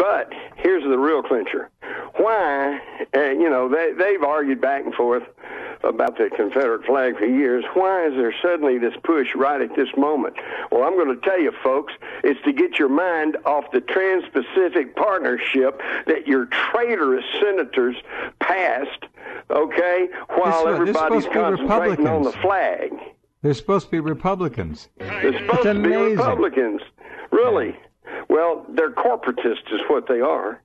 But here's the real clincher. Why, they've argued back and forth about the Confederate flag for years. Why is there suddenly this push right at this moment? Well, I'm going to tell you, folks, it's to get your mind off the Trans-Pacific Partnership that your traitorous senators passed, okay, while everybody's concentrating on the flag. They're supposed to be Republicans. They're supposed to be Republicans. Really? Well, they're corporatists is what they are.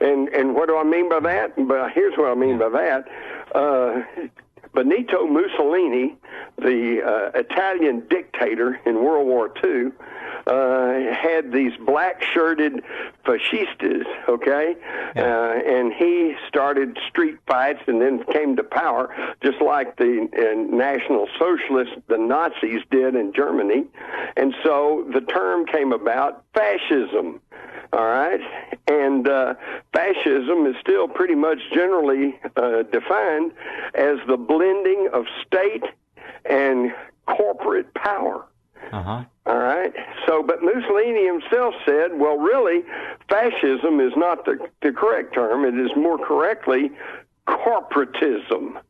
And what do I mean by that? But here's what I mean by that. Benito Mussolini, the Italian dictator in World War II, had these black-shirted fascistas, okay? And he started street fights and then came to power, just like the National Socialists, the Nazis, did in Germany. And so the term came about, fascism. All right, and fascism is still pretty much generally defined as the blending of state and corporate power. Uh-huh. All right, so but Mussolini himself said, well, really, fascism is not the correct term. It is more correctly corporatism,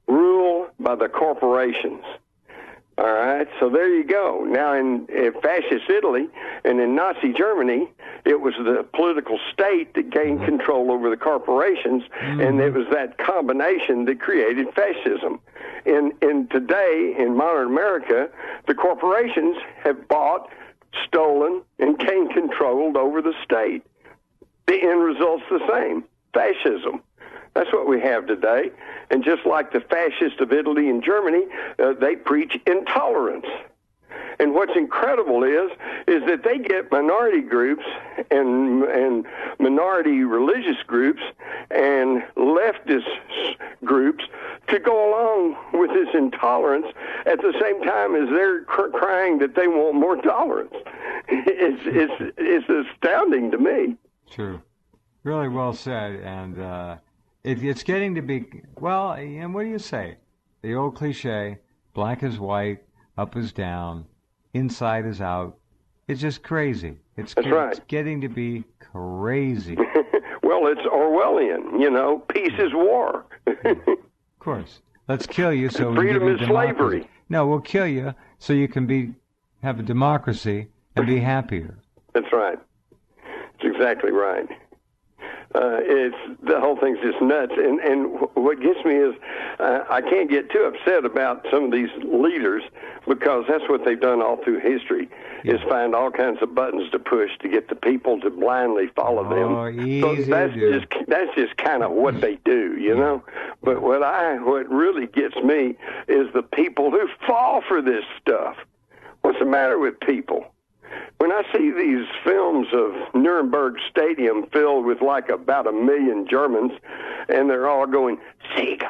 rule by the corporations. All right, so there you go. Now, in fascist Italy and in Nazi Germany, it was the political state that gained control over the corporations, and it was that combination that created fascism. In today, in modern America, the corporations have bought, stolen, and gained control over the state. The end result's the same, fascism. That's what we have today. And just like the fascists of Italy and Germany, they preach intolerance. And what's incredible is that they get minority groups and minority religious groups and leftist groups to go along with this intolerance at the same time as they're crying that they want more tolerance. It's astounding to me. True. Really well said. And it's getting to be, well, and what do you say? The old cliche, black is white, up is down, inside is out. It's just crazy. It's getting to be crazy. Well, it's Orwellian, peace is war. Of course. Let's kill you so freedom we can is slavery. No, we'll kill you so you can have a democracy and be happier. That's right. That's exactly right. The whole thing's just nuts, and what gets me is I can't get too upset about some of these leaders because that's what they've done all through history is find all kinds of buttons to push to get the people to blindly follow them. Easy so that's just kind of what they do, know. But what really gets me is the people who fall for this stuff. What's the matter with people? When I see these films of Nuremberg Stadium filled with about 1 million Germans, and they're all going, Sieg,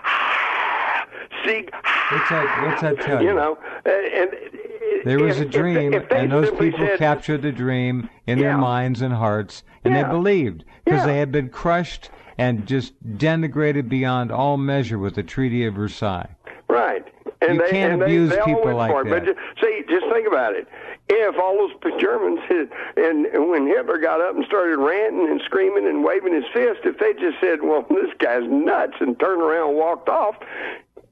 Sieg. What's that tell you? And there was a dream, and those people captured the dream in their minds and hearts, and they believed, because they had been crushed and just denigrated beyond all measure with the Treaty of Versailles. Right. And you can't abuse people like that. But just think about it. If all those Germans and when Hitler got up and started ranting and screaming and waving his fist, if they just said, well, this guy's nuts, and turned around and walked off,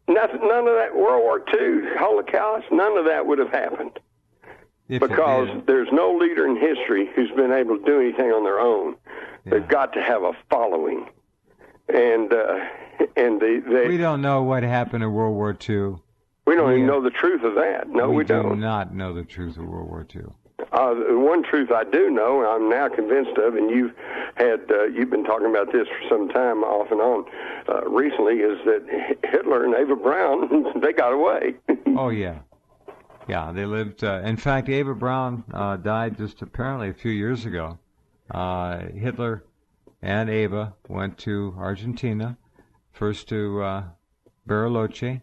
none of that World War II, Holocaust, none of that would have happened. Because there's no leader in history who's been able to do anything on their own. They've got to have a following. And we don't know what happened in World War II. We don't even know the truth of that. No, we don't. We do not know the truth of World War II. The one truth I do know, I'm now convinced of, and you've been talking about this for some time off and on recently, is that Hitler and Eva Braun, they got away. Oh, yeah. Yeah, they lived. In fact, Eva Braun died just apparently a few years ago. Hitler and Eva went to Argentina, first to Bariloche,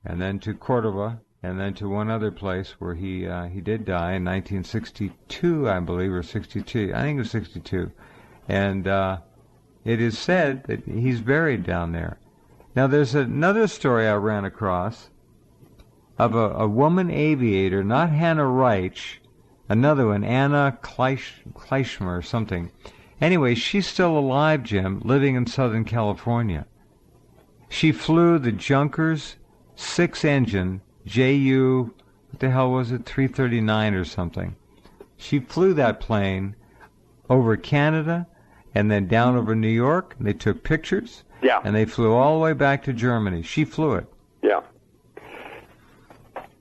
and then to Cordova, and then to one other place where he did die in 1962, I believe, or 62. I think it was 62. And it is said that he's buried down there. Now, there's another story I ran across of a woman aviator, not Hannah Reich, another one, Anna Kleischmer or something. Anyway, she's still alive, Jim, living in Southern California. She flew the Junkers 6-engine JU, what the hell was it, 339 or something. She flew that plane over Canada and then down over New York. They took pictures. Yeah. And they flew all the way back to Germany. She flew it. Yeah.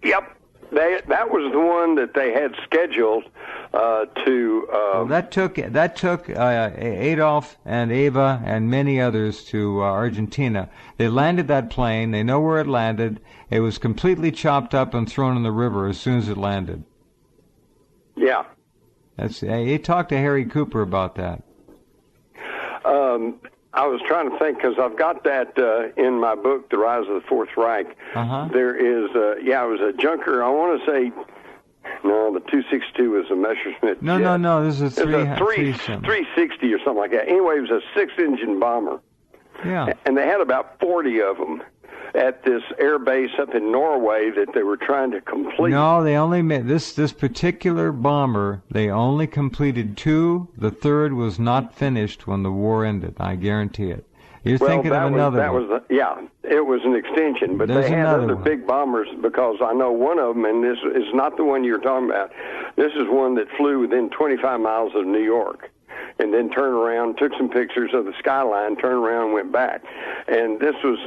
Yep. That was the one that they had scheduled to. Well, that took Adolf and Eva and many others to Argentina. They landed that plane. They know where it landed. It was completely chopped up and thrown in the river as soon as it landed. Yeah. He talked to Harry Cooper about that. I was trying to think because I've got that in my book, The Rise of the Fourth Reich. There is, it was a Junker. I want to say, no, the 262 was a Messerschmitt. No. This is a 360 or something like that. Anyway, it was a 6-engine bomber. Yeah. And they had about 40 of them at this air base up in Norway that they were trying to complete. No, they only made this particular bomber. They only completed 2. The third was not finished when the war ended. I guarantee it. You're thinking of another one. It was an extension, but There's they had other one. big bombers because I know one of them, and this is not the one you're talking about. This is one that flew within 25 miles of New York, and then turned around, took some pictures of the skyline, turned around, and went back. And this was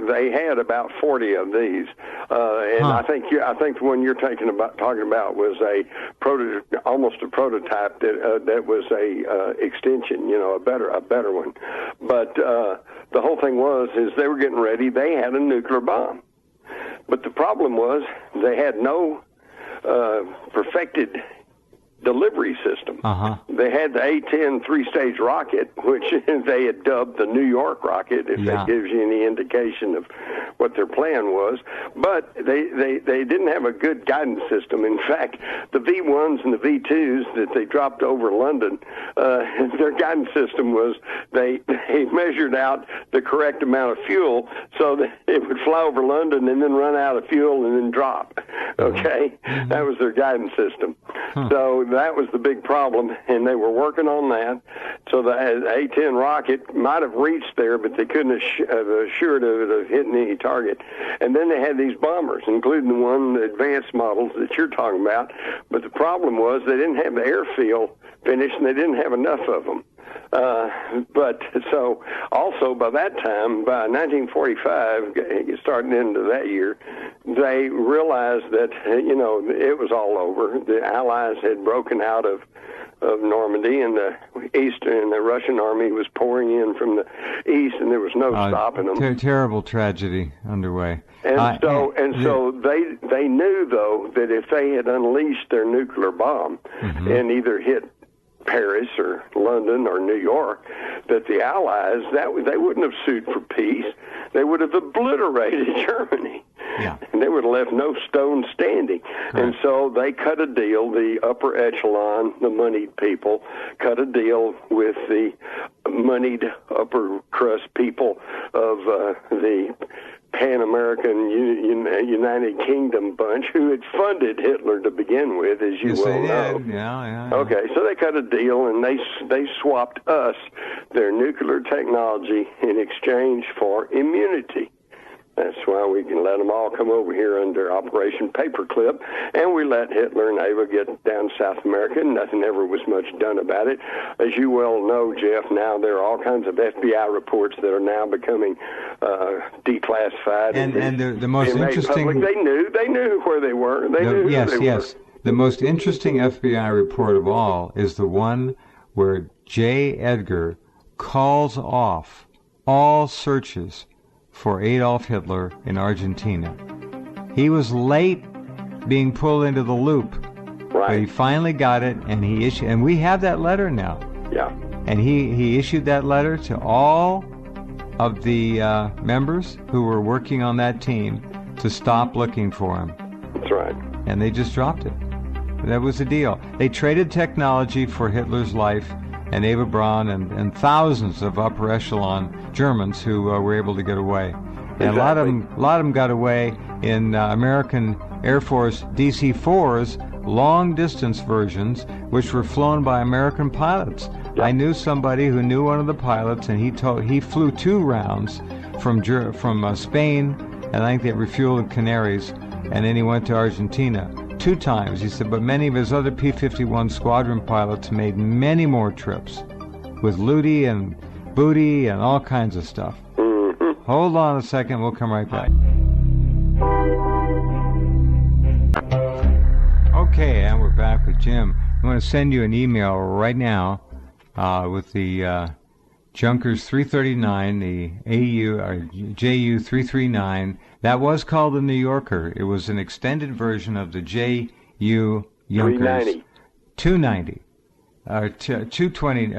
they had about 40 of these, and I think the one you're talking about was almost a prototype that was a extension, a better one. But the whole thing is they were getting ready. They had a nuclear bomb, but the problem was they had no perfected delivery system. They had the A-10 3-stage rocket, which they had dubbed the New York rocket, if that gives you any indication of what their plan was. But they didn't have a good guidance system. In fact, the V-1s and the V-2s that they dropped over London, their guidance system was they measured out the correct amount of fuel so that it would fly over London and then run out of fuel and then drop. Okay? That was their guidance system. So that was the big problem, and they were working on that. So the A-10 rocket might have reached there, but they couldn't have assured of it of hitting any target. And then they had these bombers, including the advanced models that you're talking about. But the problem was they didn't have the airfield finished, and they didn't have enough of them. But so also by that time, by 1945, starting into that year, they realized that, it was all over. The Allies had broken out of Normandy, and the Eastern and the Russian army was pouring in from the east, and there was no stopping them. Terrible tragedy underway. And so they knew, though, that if they had unleashed their nuclear bomb and either hit Paris or London or New York, that the Allies, they wouldn't have sued for peace. They would have obliterated Germany. Yeah. And they would have left no stone standing. Right. And so they cut a deal, the upper echelon, the moneyed people, cut a deal with the moneyed upper crust people of the Pan-American United Kingdom bunch who had funded Hitler to begin with, as you well know. Yeah. Okay, so they cut a deal, and they swapped us their nuclear technology in exchange for immunity. That's why we can let them all come over here under Operation Paperclip, and we let Hitler and Eva get down South America, and nothing ever was much done about it. As you well know, Jeff, now there are all kinds of FBI reports that are now becoming declassified. And the most interesting... They knew where they were. They knew who they were. The most interesting FBI report of all is the one where J. Edgar calls off all searches for Adolf Hitler in Argentina. He was late being pulled into the loop, but he finally got it, and he issued. And we have that letter now. Yeah. And he issued that letter to all of the members who were working on that team to stop looking for him. That's right. And they just dropped it. That was the deal. They traded technology for Hitler's life, and Eva Braun and thousands of upper echelon Germans who were able to get away. And exactly. a lot of them got away in American Air Force DC-4s long-distance versions, which were flown by American pilots. Yeah. I knew somebody who knew one of the pilots, and he flew 2 rounds from Spain, and I think they refueled the Canaries, and then he went to Argentina 2 times. He said, but many of his other P-51 squadron pilots made many more trips with Ludi and booty and all kinds of stuff. Mm-hmm. Hold on a second, we'll come right back. Okay, and we're back with Jim. I'm going to send you an email right now with the Junkers 339, the AU or JU 339. That was called the New Yorker. It was an extended version of the JU Junkers 290. 220.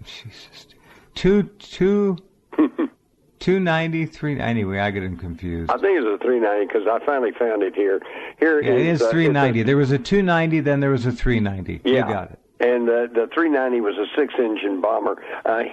Jesus. 293. Anyway, I get them confused. I think it's a 390 because I finally found it here. It is 390. There was a 290, then there was a 390. Yeah. You got it. And the 390 was a 6-engine bomber.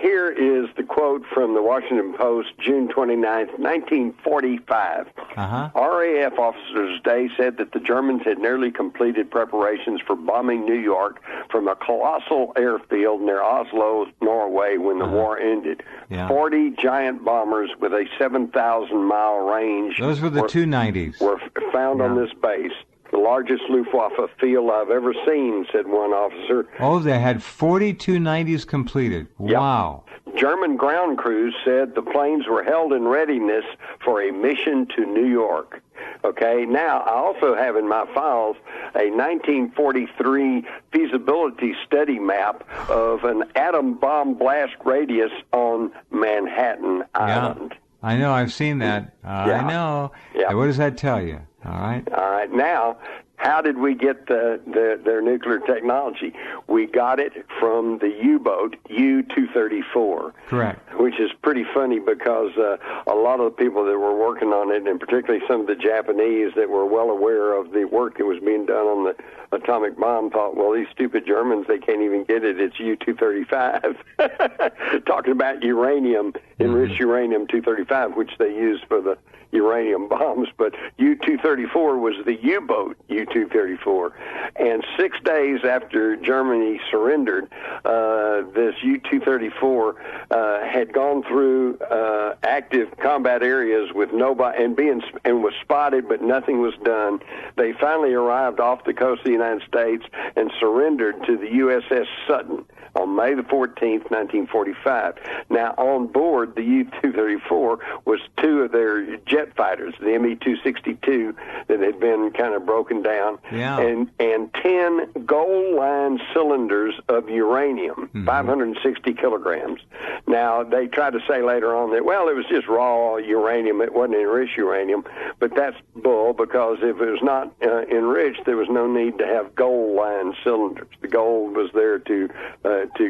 Here is the quote from the Washington Post, June 29th, 1945. RAF officers today said that the Germans had nearly completed preparations for bombing New York from a colossal airfield near Oslo, Norway, when the war ended. Yeah. 40 giant bombers with a 7,000-mile range. Those were the 290s. Were found on this base. The largest Luftwaffe field I've ever seen, said one officer. Oh, they had 40 290s completed. Wow. Yep. German ground crews said the planes were held in readiness for a mission to New York. Okay, now I also have in my files a 1943 feasibility study map of an atom bomb blast radius on Manhattan Island. I know, I've seen that. I know. Yeah. What does that tell you? All right. Now, how did we get their nuclear technology? We got it from the U-boat U-234. Correct. Which is pretty funny because a lot of the people that were working on it, and particularly some of the Japanese that were well aware of the work that was being done on the atomic bomb, thought, well, these stupid Germans, they can't even get it. It's U-235. Talking about uranium, enriched uranium-235, which they used for the uranium bombs, but U-234 was the U-boat U-234. And 6 days after Germany surrendered, this U-234 had gone through active combat areas with nobody and was spotted, but nothing was done. They finally arrived off the coast of the United States and surrendered to the USS Sutton on May the 14th, 1945. Now, on board the U-234 was 2 of their jet fighters, the Me-262, that had been kind of broken down, and 10 gold-lined cylinders of uranium, 560 kilograms. Now, they tried to say later on that, well, it was just raw uranium, it wasn't enriched uranium, but that's bull, because if it was not enriched, there was no need to have gold-lined cylinders. The gold was there to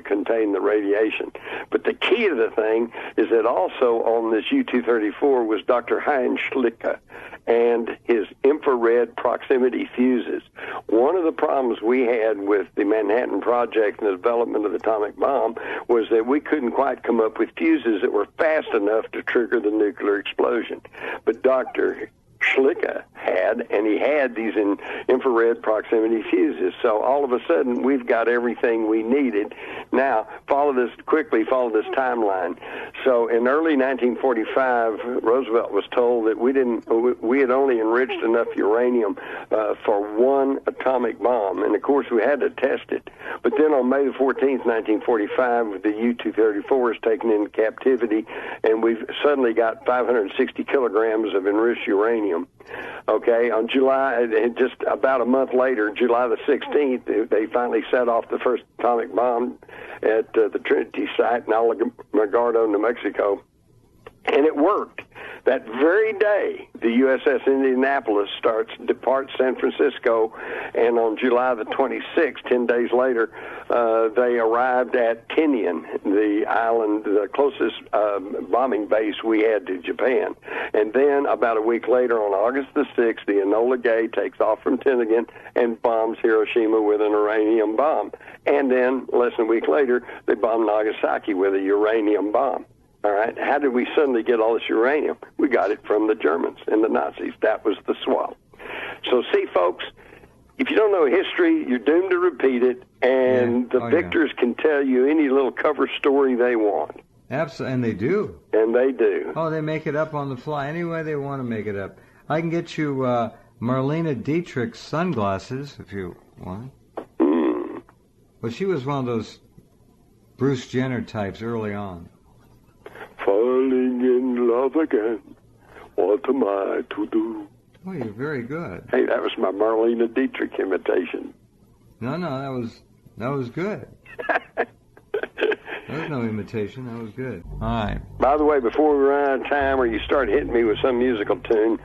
contain the radiation. But the key to the thing is that also on this U-234 was Dr. Heinz Schlicke and his infrared proximity fuses. One of the problems we had with the Manhattan Project and the development of the atomic bomb was that we couldn't quite come up with fuses that were fast enough to trigger the nuclear explosion. But Dr. Schlicke had, and he had these infrared proximity fuses. So all of a sudden, we've got everything we needed. Now, follow this timeline. So in early 1945, Roosevelt was told that we had only enriched enough uranium for 1 atomic bomb, and of course we had to test it. But then on May the 14th, 1945, the U-234 is taken into captivity, and we've suddenly got 560 kilograms of enriched uranium. Okay, on July, just about a month later, July the 16th, they finally set off the first atomic bomb at the Trinity site in Alamogordo, New Mexico, and it worked. That very day, the USS Indianapolis departs San Francisco, and on July the 26th, 10 days later, they arrived at Tinian, the island, the closest bombing base we had to Japan. And then about a week later, on August the 6th, the Enola Gay takes off from Tinian and bombs Hiroshima with an uranium bomb. And then, less than a week later, they bombed Nagasaki with a uranium bomb. All right, how did we suddenly get all this uranium? We got it from the Germans and the Nazis. That was the swap. So see, folks, if you don't know history, you're doomed to repeat it, and the victors can tell you any little cover story they want. Absolutely, and they do. And they do. Oh, they make it up on the fly any way they want to make it up. I can get you Marlene Dietrich's sunglasses if you want. Well, she was one of those Bruce Jenner types early on. Falling in love again. What am I to do? Oh, you're very good. Hey, that was my Marlene Dietrich imitation. No, that was good. That was no imitation. That was good. All right. By the way, before we run out of time or you start hitting me with some musical tune,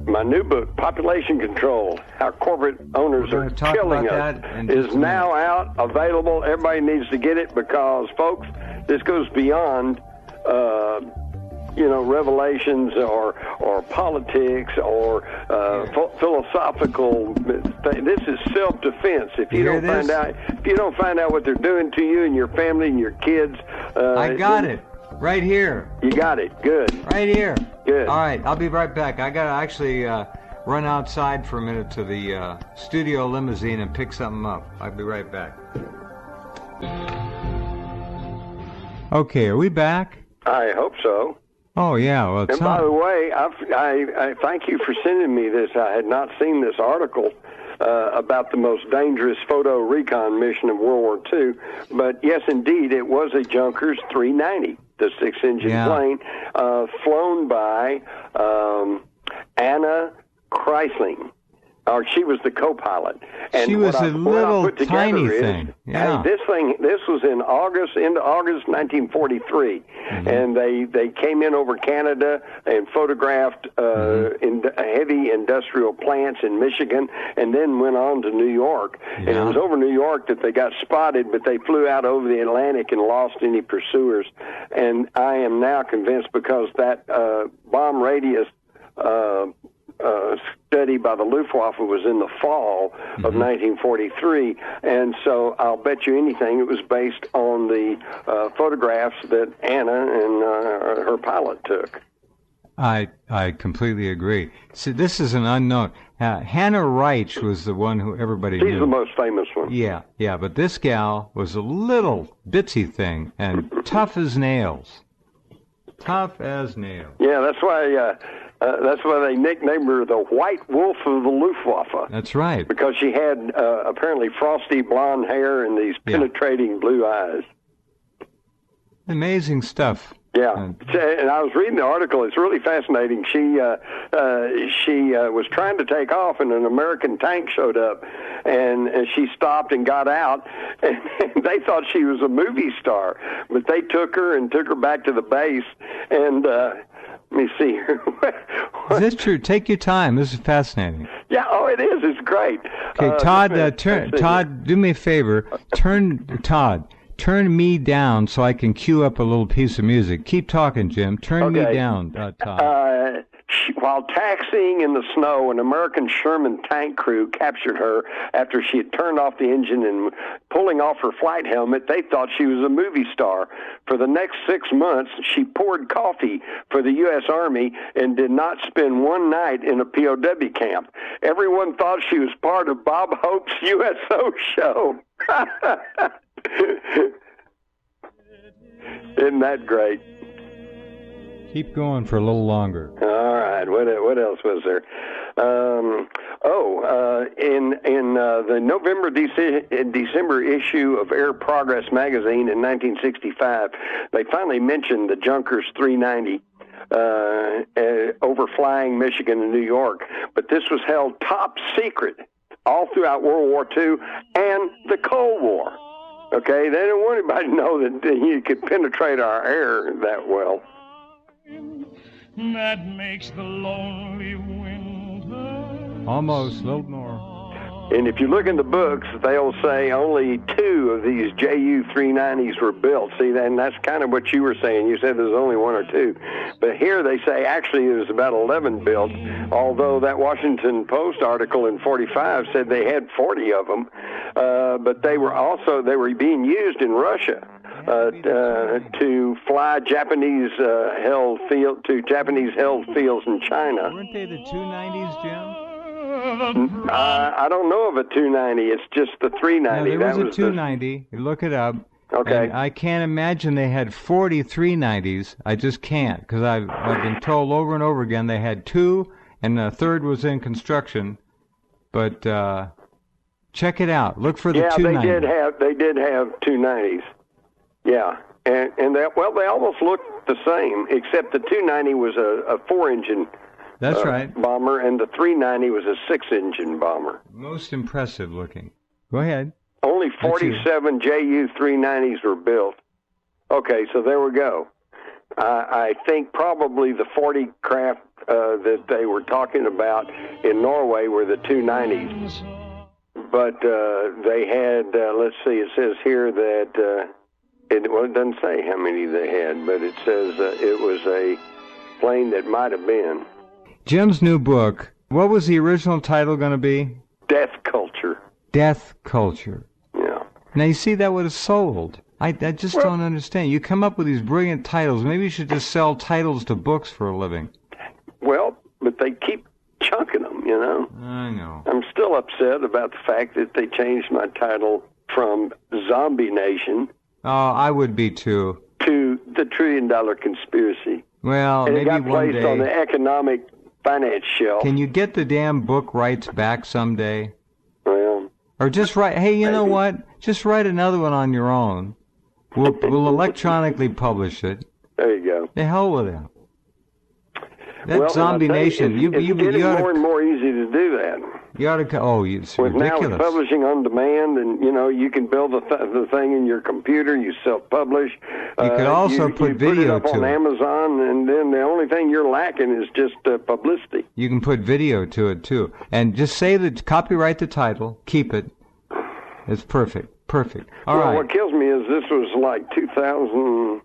my new book, Population Control, How Corporate Owners Are Killing Us, is now out, available. Everybody needs to get it because, folks, this goes beyond revelations or politics or philosophical. This is self-defense. If you don't find out what they're doing to you and your family and your kids, I got it right here. You got it. Good. Right here. Good. All right, I'll be right back. I gotta actually run outside for a minute to the studio limousine and pick something up. I'll be right back. Okay, are we back? I hope so. Oh, yeah. Well, and by the way, I thank you for sending me this. I had not seen this article about the most dangerous photo recon mission of World War II. But, yes, indeed, it was a Junkers 390, the six-engine plane, flown by Anna Kreisling. Or she was the co-pilot. And she was a little tiny thing. Yeah. Hey, this was in into August 1943, and they came in over Canada and photographed in heavy industrial plants in Michigan, and then went on to New York. Yeah. And it was over New York that they got spotted, but they flew out over the Atlantic and lost any pursuers. And I am now convinced because that bomb radius study by the Luftwaffe was in the fall of 1943, and so I'll bet you anything it was based on the photographs that Anna and her pilot took. I completely agree. See, this is an unknown. Hannah Reich was the one who everybody knew. She's the most famous one. Yeah, but this gal was a little bitsy thing and tough as nails. Tough as nails. Yeah, that's why they nicknamed her the White Wolf of the Luftwaffe. That's right. Because she had apparently frosty blonde hair and these penetrating blue eyes. Amazing stuff. Yeah, and I was reading the article. It's really fascinating. She was trying to take off, and an American tank showed up, and she stopped and got out, and they thought she was a movie star, but they took her back to the base, and let me see here. Is this true? Take your time. This is fascinating. Yeah, it is. It's great. Okay, Todd, Todd, do me a favor. Turn me down so I can cue up a little piece of music. Keep talking, Jim. Turn me down, Todd. While taxiing in the snow, an American Sherman tank crew captured her after she had turned off the engine and pulling off her flight helmet. They thought she was a movie star. For the next 6 months, she poured coffee for the U.S. Army and did not spend one night in a POW camp. Everyone thought she was part of Bob Hope's USO show. Isn't that great? Keep going for a little longer. All right. What else was there? In the November-December issue of Air Progress magazine in 1965, they finally mentioned the Junkers 390 overflying Michigan and New York. But this was held top secret all throughout World War II and the Cold War. Okay, they didn't want anybody to know that you could penetrate our air that well. That makes the lonely winter almost a little more. And if you look in the books, they'll say only 2 of these Ju-390s were built. See, and that's kind of what you were saying. You said there's only 1 or 2. But here they say actually there's about 11 built, although that Washington Post article in 45 said they had 40 of them. But they were being used in Russia to fly Japanese-held fields in China. Weren't they the 290s, Jim? I don't know of a 290. It's just the 390. No, there was a 290. Look it up. Okay. And I can't imagine they had 40 390s. I just can't, because I've been told over and over again they had 2, and the third was in construction. But check it out. Look for the 290. Yeah, they did have 290s. Yeah, and they almost looked the same, except the 290 was a 4-engine. That's right. Bomber, and the 390 was a 6-engine bomber. Most impressive looking. Go ahead. Only 47 Ju-390s were built. Okay, so there we go. I think probably the 40 craft that they were talking about in Norway were the 290s. But they had, let's see, it says here that, it doesn't say how many they had, but it says it was a plane that might have been. Jim's new book, what was the original title going to be? Death Culture. Death Culture. Yeah. Now, you see, that would have sold. I just don't understand. You come up with these brilliant titles. Maybe you should just sell titles to books for a living. Well, but they keep chunking them, you know. I know. I'm still upset about the fact that they changed my title from Zombie Nation. Oh, I would be too. To The $1 Trillion Conspiracy. Well, and maybe it got one placed day. on the economic finance shelf. Can you get the damn book rights back someday? Well, or just write, hey, you know what? Just write another one on your own. We'll electronically publish it. There you go. The hell with it. That Zombie Nation. It's getting more and more easy to do that. You ought to. Oh, it's with ridiculous. Now with publishing on demand, and you can build the thing in your computer. You self-publish. You could also put video to it on Amazon, and then the only thing you're lacking is just publicity. You can put video to it too, and just copyright the title, keep it. It's perfect. All right. What kills me is this was like 2000.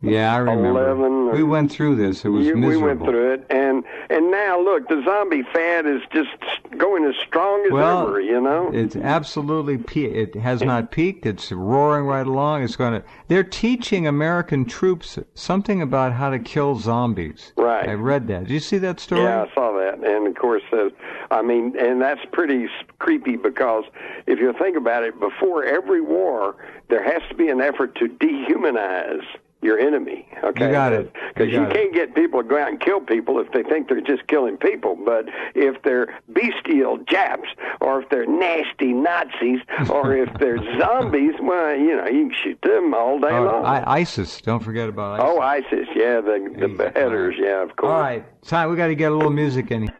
Yeah, I remember. 11, we went through this. It was miserable. We went through it, and now look, the zombie fad is just going as strong as ever. You know, it's absolutely it has not peaked. It's roaring right along. It's going to. They're teaching American troops something about how to kill zombies. Right. I read that. Did you see that story? Yeah, I saw that, and of course, and that's pretty creepy because if you think about it, before every war, there has to be an effort to dehumanize your enemy. Okay, you got it. Because you can't get people to go out and kill people if they think they're just killing people. But if they're bestial Japs, or if they're nasty Nazis, or if they're zombies, well, you can shoot them all day long. ISIS. Don't forget about ISIS. Oh, ISIS. Yeah, the beheaders. Yeah, of course. All right, time we got to get a little music in here.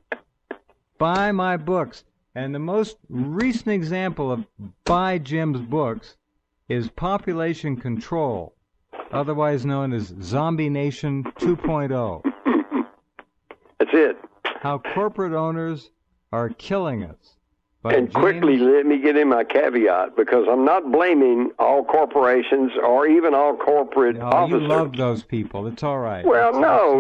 Buy my books, and the most recent example of Buy Jim's books is Population Control, otherwise known as Zombie Nation 2.0. That's it. How corporate owners are killing us. And quickly, let me get in my caveat, because I'm not blaming all corporations or even all corporate officers. You love those people. It's all right. Well,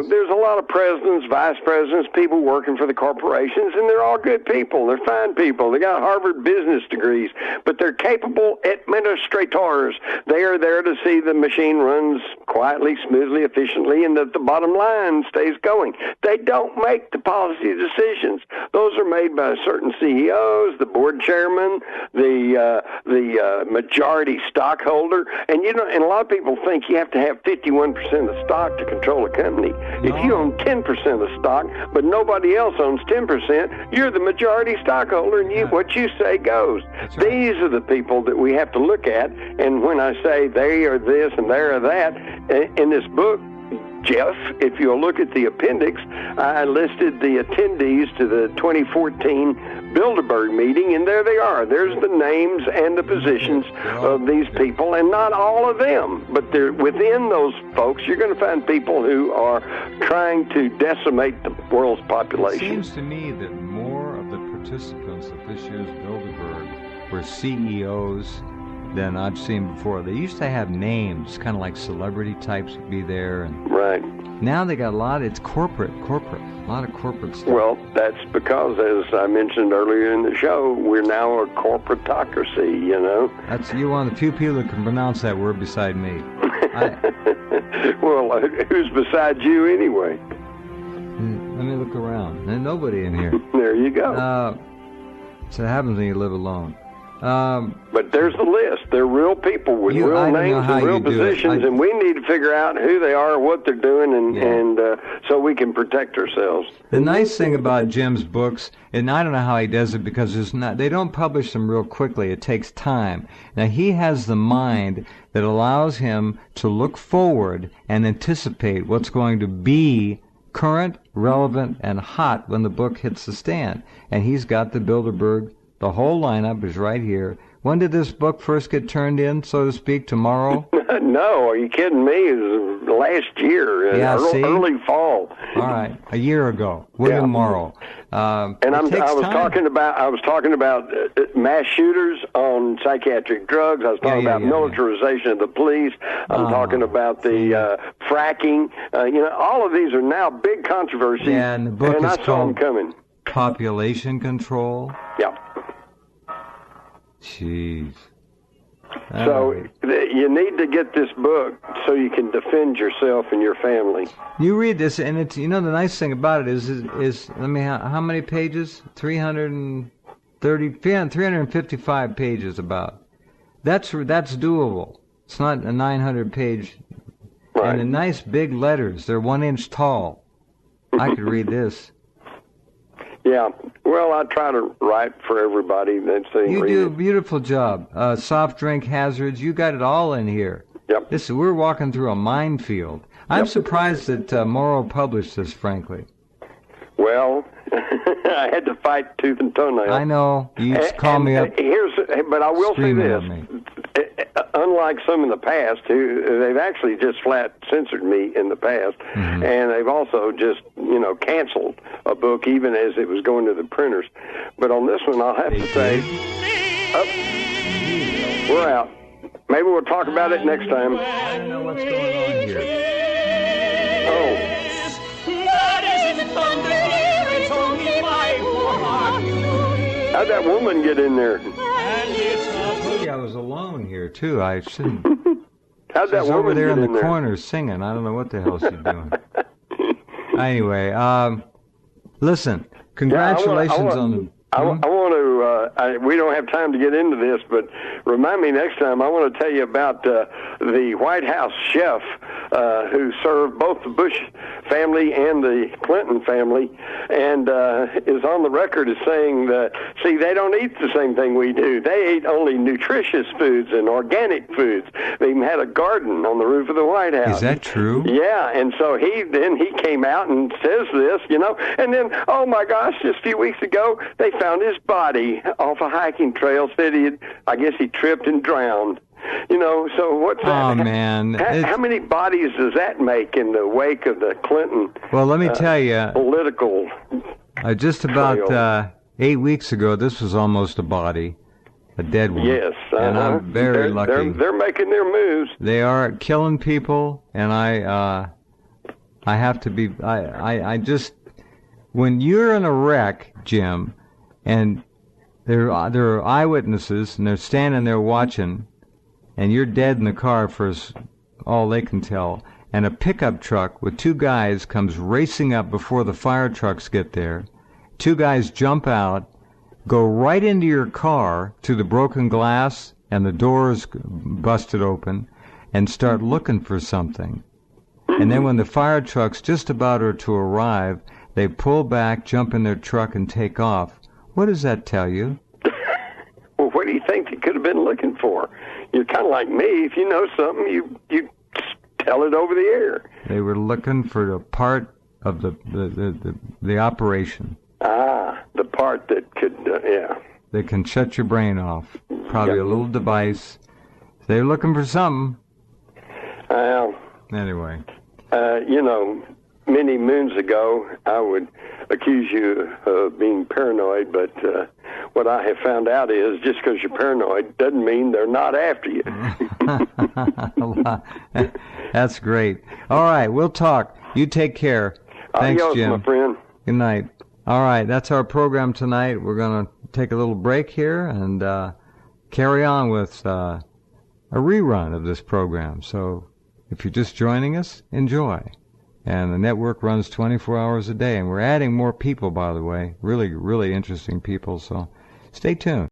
there's a lot of presidents, vice presidents, people working for the corporations, and they're all good people. They're fine people. They got Harvard business degrees, but they're capable administrators. They are there to see the machine runs quietly, smoothly, efficiently, and that the bottom line stays going. They don't make the policy decisions. Those are made by certain CEOs, the board chairman, the majority stockholder, and and a lot of people think you have to have 51% of the stock to control a company. No. If you own 10% of the stock, but nobody else owns 10%, you're the majority stockholder, and what you say goes. Right. These are the people that we have to look at, and when I say they are this and they are that, in this book, Jeff, if you'll look at the appendix, I listed the attendees to the 2014 Bilderberg meeting, and there they are. There's the names and the positions of these people, and not all of them, but they're within those folks. You're going to find people who are trying to decimate the world's population. It seems to me that more of the participants at this year's Bilderberg were CEOs than I've seen before. They used to have names, kind of like celebrity types would be there. And right. Now they got a lot, it's corporate, a lot of corporate stuff. Well, that's because, as I mentioned earlier in the show, we're now a corporatocracy, That's, you're one of the few people that can pronounce that word beside me. Well, who's beside you anyway? Let me look around. There's nobody in here. There you go. So it happens when you live alone. But there's the list. They're real people with real names and real positions, and we need to figure out who they are, what they're doing, and so we can protect ourselves. The nice thing about Jim's books, and I don't know how he does it because they don't publish them real quickly. It takes time. Now, he has the mind that allows him to look forward and anticipate what's going to be current, relevant, and hot when the book hits the stand. And he's got the Bilderberg. The whole lineup is right here. When did this book first get turned in, so to speak, tomorrow? No, are you kidding me? It was last year, early fall. All right, a year ago. William Morrow. And I was talking about mass shooters on psychiatric drugs. I was talking about militarization of the police. I'm talking about the fracking. All of these are now big controversies. Yeah, and the book is I saw them coming. Population Control. Yeah. Jeez. So you need to get this book so you can defend yourself and your family. You read this, and it's the nice thing about it is let me how many pages? 355 pages about. That's doable. It's not a 900-page. Right. And the nice big letters. They're 1 inch tall. I could read this. Yeah, well, I try to write for everybody. You do a beautiful job. Soft drink hazards, you got it all in here. Yep. We're walking through a minefield. I'm surprised that Morrow published this, frankly. Well, I had to fight tooth and toenail. I know. You call me up. But I will say this. Unlike some in the past, they've actually just flat censored me in the past, and they've also just, canceled a book even as it was going to the printers. But on this one, I'll have to say, we're out. Maybe we'll talk about it next time. I don't know what's going on here. Oh. How'd that woman get in there? I was alone here, too. I shouldn't. How'd that woman over there get in the corner singing. I don't know what the hell she's doing. Anyway, listen, congratulations on the... I want to, we don't have time to get into this, but remind me next time. I want to tell you about the White House chef who served both the Bush family and the Clinton family, and is on the record as saying that, see, they don't eat the same thing we do. They eat only nutritious foods and organic foods. They even had a garden on the roof of the White House. Is that true? Yeah, and so he came out and says this, and then, oh my gosh, just a few weeks ago, they found his body off a hiking trail. Said I guess he tripped and drowned. So what's that? Oh, man. How many bodies does that make in the wake of the Clinton Well, let me tell you. Political just about 8 weeks ago, this was almost a body, a dead one. Yes. And I'm very lucky. They're making their moves. They are killing people, and I have to be... I just... When you're in a wreck, Jim, and there are eyewitnesses, and they're standing there watching, and you're dead in the car for all they can tell, and a pickup truck with two guys comes racing up before the fire trucks get there. Two guys jump out, go right into your car to the broken glass and the doors busted open, and start looking for something. And then when the fire trucks just about are to arrive, they pull back, jump in their truck, and take off. What does that tell you? Well, what do you think they could have been looking for? You're kind of like me. If you know something, you tell it over the air. They were looking for a part of the operation. Ah, the part that could, They can shut your brain off. Probably a little device. They're looking for something. Anyway. Many moons ago, I would accuse you of being paranoid, but what I have found out is just because you're paranoid doesn't mean they're not after you. That's great. All right, we'll talk. You take care. Thanks, Adios, Jim. my friend. Good night. All right, that's our program tonight. We're going to take a little break here and carry on with a rerun of this program. So if you're just joining us, enjoy. And the network runs 24 hours a day. And we're adding more people, by the way. Really, really interesting people. So stay tuned.